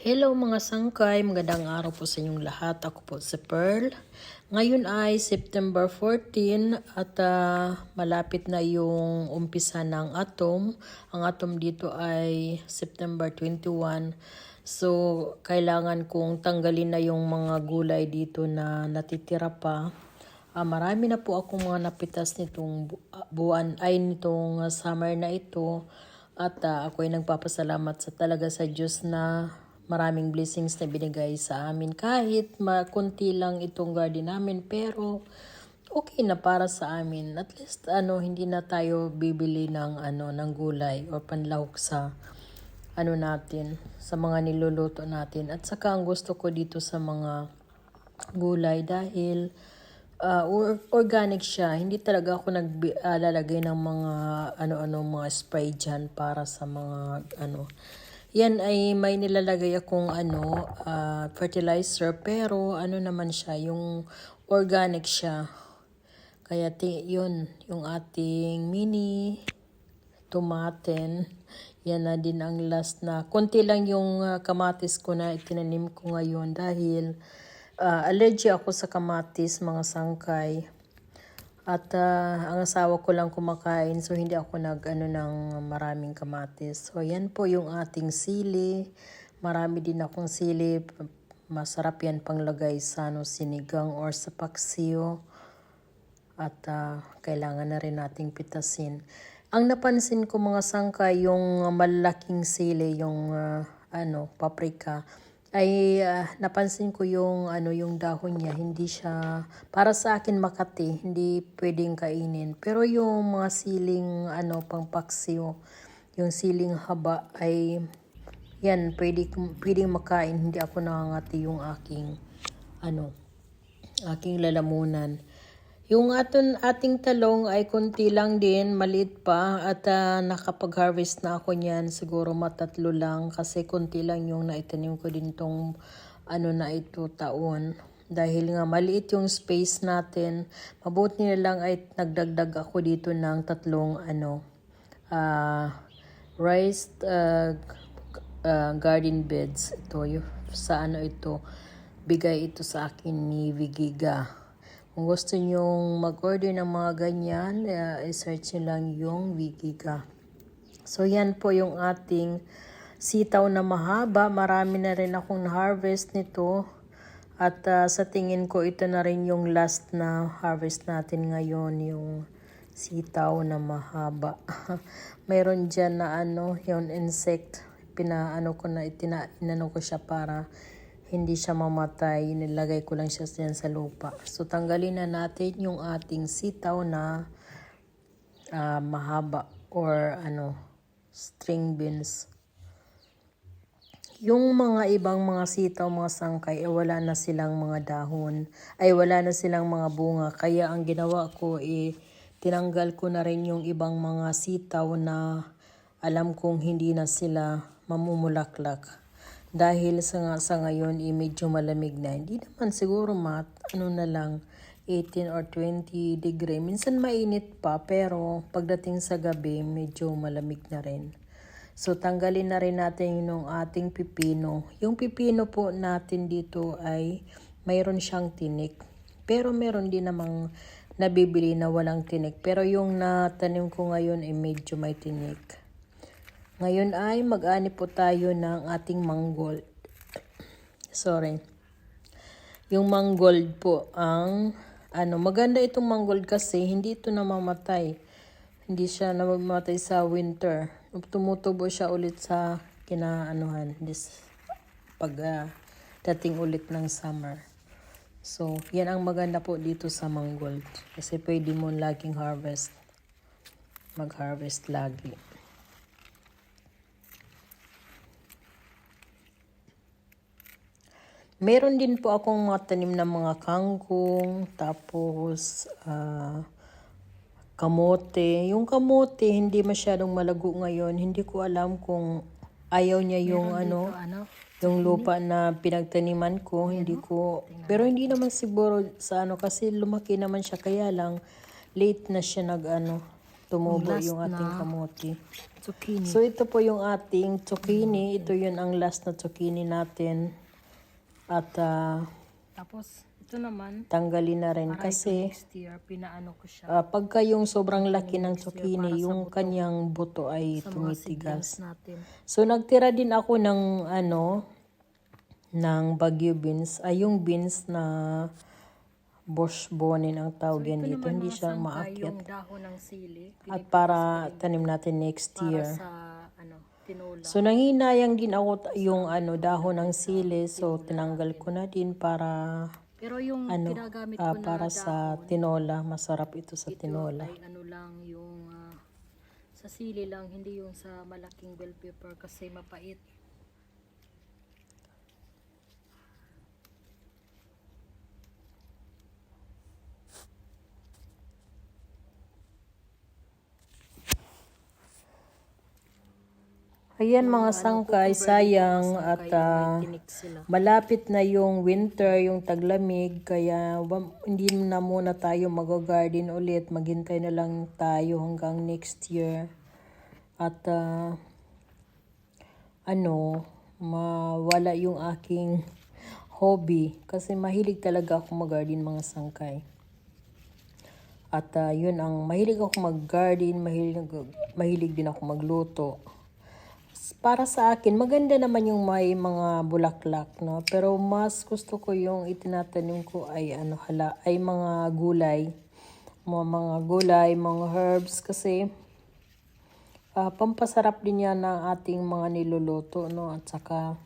Hello mga sangkay, magandang araw po sa inyong lahat. Ako po si Pearl. Ngayon ay September 14 at malapit na yung umpisa ng atom. Ang atom dito ay September 21. So, kailangan kong tanggalin na yung mga gulay dito na natitira pa. Marami na po akong mga napitas nitong nitong summer na ito. At ako ay nagpapasalamat talaga sa Diyos na maraming blessings na binigay sa amin. Kahit makunti lang itong garden namin, pero okay na para sa amin. At least hindi na tayo bibili ng gulay o panlahok sa natin, sa mga niluluto natin. At saka ang gusto ko dito sa mga gulay dahil organic siya. Hindi talaga ako naglalagay ng mga mga spray dyan para sa mga Yan ay may nilalagay akong fertilizer, pero naman siya, yung organic siya. Kaya yun, yung ating mini tomaten, yan na din ang last na. Konti lang yung kamatis ko na itinanim ko ngayon dahil allergy ako sa kamatis, mga sangkay. At ang asawa ko lang kumakain, so hindi ako ng maraming kamatis. So yan po yung ating sili. Marami din akong sili. Masarap yan panglagay sa sinigang or sa paksiw. At kailangan na rin nating pitasin. Ang napansin ko mga sangkay, yung malaking sili, yung paprika, ay napansin ko yung yung dahon niya, hindi siya para sa akin makati, hindi pwedeng kainin. Pero yung mga siling pangpaksiw, yung siling haba ay yan pwedeng makain, hindi ako nangangati yung aking lalamunan. Yung ating talong ay konti lang din, maliit pa, at nakapag-harvest na ako niyan, siguro matatlo lang kasi konti lang yung naitanim ko din tong taon. Dahil nga maliit yung space natin, mabuti na lang ay nagdagdag ako dito ng tatlong raised garden beds. Ito bigay ito sa akin ni Vigiga. Kung gusto nyong mag-order ng mga ganyan, i-search nyo lang yung Vigiga. So yan po yung ating sitaw na mahaba. Marami na rin akong harvest nito. At sa tingin ko ito na rin yung last na harvest natin ngayon, yung sitaw na mahaba. Mayroon dyan na yung insect. Inano ko siya para hindi siya mamatay, nilagay ko lang siya diyan sa lupa. So tanggalin na natin yung ating sitaw na mahaba or string beans. Yung mga ibang mga sitaw, mga sangkay, wala na silang mga dahon, wala na silang mga bunga. Kaya ang ginawa ko tinanggal ko na rin yung ibang mga sitaw na alam kong hindi na sila mamumulaklak. Dahil sa ngayon medyo malamig na. Hindi naman siguro na lang 18 or 20 degree. Minsan mainit pa, pero pagdating sa gabi medyo malamig na rin. So tanggalin na rin natin yung ating pipino. Yung pipino po natin dito ay mayroon siyang tinik. Pero meron din namang nabibili na walang tinik. Pero yung natanim ko ngayon ay medyo may tinik. Ngayon ay mag-ani po tayo ng ating mangold. Sorry. Yung mangold po ang maganda itong mangold kasi hindi ito namamatay. Hindi siya namamatay sa winter. Tumutubo siya ulit sa dating ulit ng summer. So, yan ang maganda po dito sa mangold. Kasi pwede mo laging mag-harvest lagi. Meron din po akong mga tanim na mga kangkong, tapos kamote. Yung kamote, hindi masyadong malago ngayon. Hindi ko alam kung ayaw niya yung yung lupa na pinagtaniman ko. Pero hindi naman siguro sa kasi lumaki naman siya. Kaya lang, late na siya tumubo Last yung ating na kamote. zucchini. So ito po yung ating zucchini. Ito yun ang last na zucchini natin. At Tapos ito naman tanggalin na rin para ito kasi next year pinaano ko siya pagka yung sobrang laki ng next year para zucchini, sa yung buto. kanyang buto ay sa mga tumitigas. seedlings natin. So nagtira din ako ng ng Baguio beans, ay yung beans na bush bonin ang tawag yan dito. Naman Hindi mga siya sangkay, maakyat. yung dahon ng sili. At para tanim natin next Para year. sa tinola. So nanghinayang din ako yung dahon ng sili. So tinanggal ko na din para Pero yung ginagamit ko na para sa tinola. Masarap ito sa tinola. ay lang yung sa sili lang, hindi yung sa malaking bell pepper kasi mapait. Ayan mga sangkay, sayang at malapit na yung winter, yung taglamig, kaya hindi na muna tayo mag-garden ulit, maghintay na lang tayo hanggang next year. At mawala yung aking hobby kasi mahilig talaga ako mag-garden mga sangkay. At yun ang mahilig ako mag-garden, mahilig din ako magluto. Para sa akin, maganda naman yung may mga bulaklak, no? Pero mas gusto ko yung itinatanim ko ay mga gulay. Mga gulay, mga herbs kasi pampasarap din yan ng ating mga niluluto, no? At saka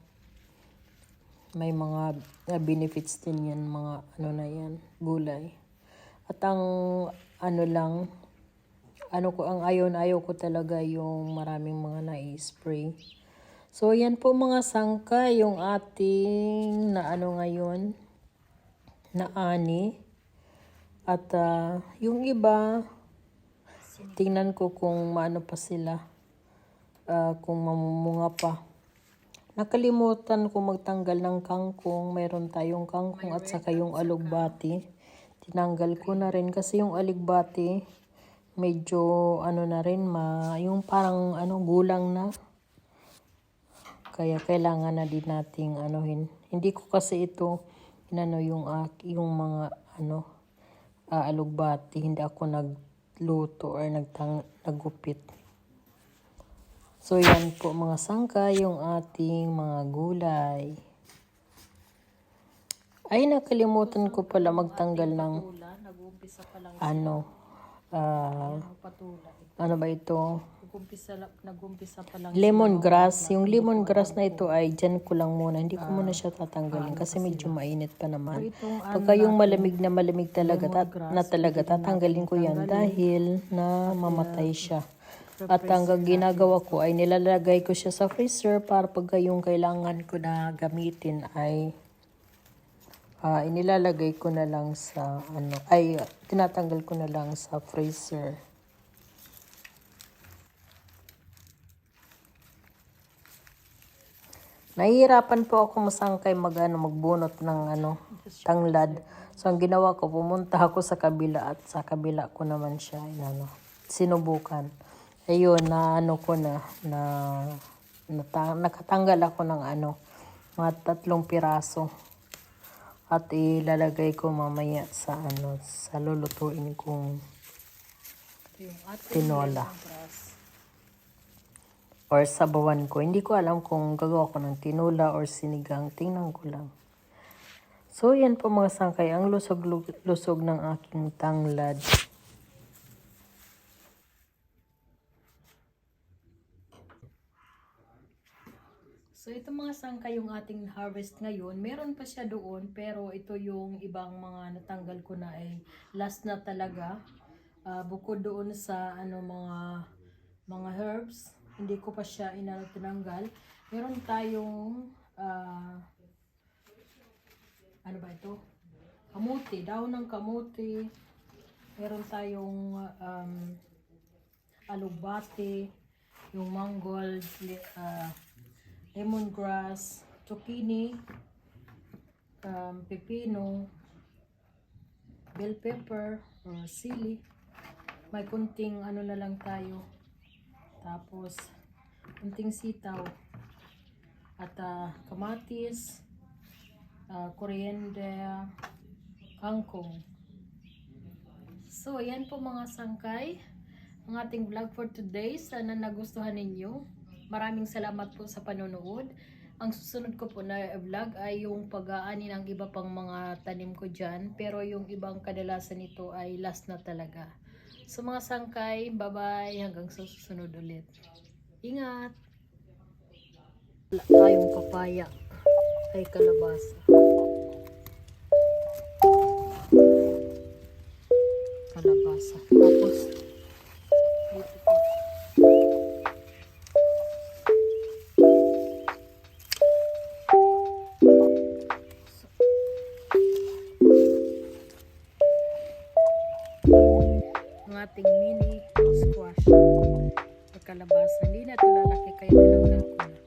may mga benefits din yan, mga yan, gulay. At ang ang ayaw ko talaga yung maraming mga na-spray. So, yan po mga sangka, yung ating ngayon, na ani. At yung iba, tingnan ko kung maano pa sila, kung mamumunga pa. Nakalimutan ko magtanggal ng kangkong. Mayroon tayong kangkong at saka yung alugbati. Tinanggal ko na rin kasi yung alugbati, medyo na rin yung parang gulang na, kaya kailangan na din nating hindi ko kasi ito yung mga alugbati, hindi ako nagluto or naggupit. So yan po mga sangka, yung ating mga gulay. Ay nakalimutan ko pala magtanggal ng ano ba ito? Nagumpisa pa lang Lemongrass. Yung lemongrass na ito ay dyan ko lang muna. Hindi ko muna siya tatanggalin kasi medyo mainit pa naman. Pagka yung malamig talaga, tatanggalin ko yan dahil na mamatay siya. At ang ginagawa ko ay nilalagay ko siya sa freezer para pagka yung kailangan ko na gamitin ay inilalagay ko na lang sa tinatanggal ko na lang sa freezer. Nahihirapan po ako masangkay magbunot ng tanglad. So ang ginawa ko, pumunta ako sa kabila at sa kabila ko naman siya sinubukan. Ayun, nakatanggal ako ng mga 3 piraso. At ilalagay ko mamaya sa lulutuin kong tinola. Or sabawan ko. Hindi ko alam kung gagawa ko ng tinola or sinigang. Tingnan ko lang. So, yan po mga sangkay. Ang lusog ng aking tanglad. So, ito mga sangkay yung ating harvest ngayon. Meron pa siya doon, pero ito yung ibang mga natanggal ko na ay last na talaga. Bukod doon sa mga herbs, hindi ko pa siya tinanggal. Meron tayong ano ba ito? Kamuti, daon ng kamuti. Meron tayong alugbati, yung mangold, lemongrass, zucchini, pepino, bell pepper or sili, may kunting ano na lang tayo. Tapos, kunting sitaw. At kamatis, coriander, kangkong. So, ayan po mga sangkay. Ang ating vlog for today. Sana nagustuhan ninyo. Maraming salamat po sa panonood. Ang susunod ko po na vlog ay yung pag-aani ng iba pang mga tanim ko dyan. Pero yung ibang kadalasan nito ay last na talaga. So mga sangkay, bye-bye. Hanggang sa susunod ulit. Ingat! Wala tayong papaya. Ay kalabasa. Kalabasa. Tapos, dito po. Ang ating mini squash. Kalabasa. Hindi na ito lalaki kaya tinanggal ko na.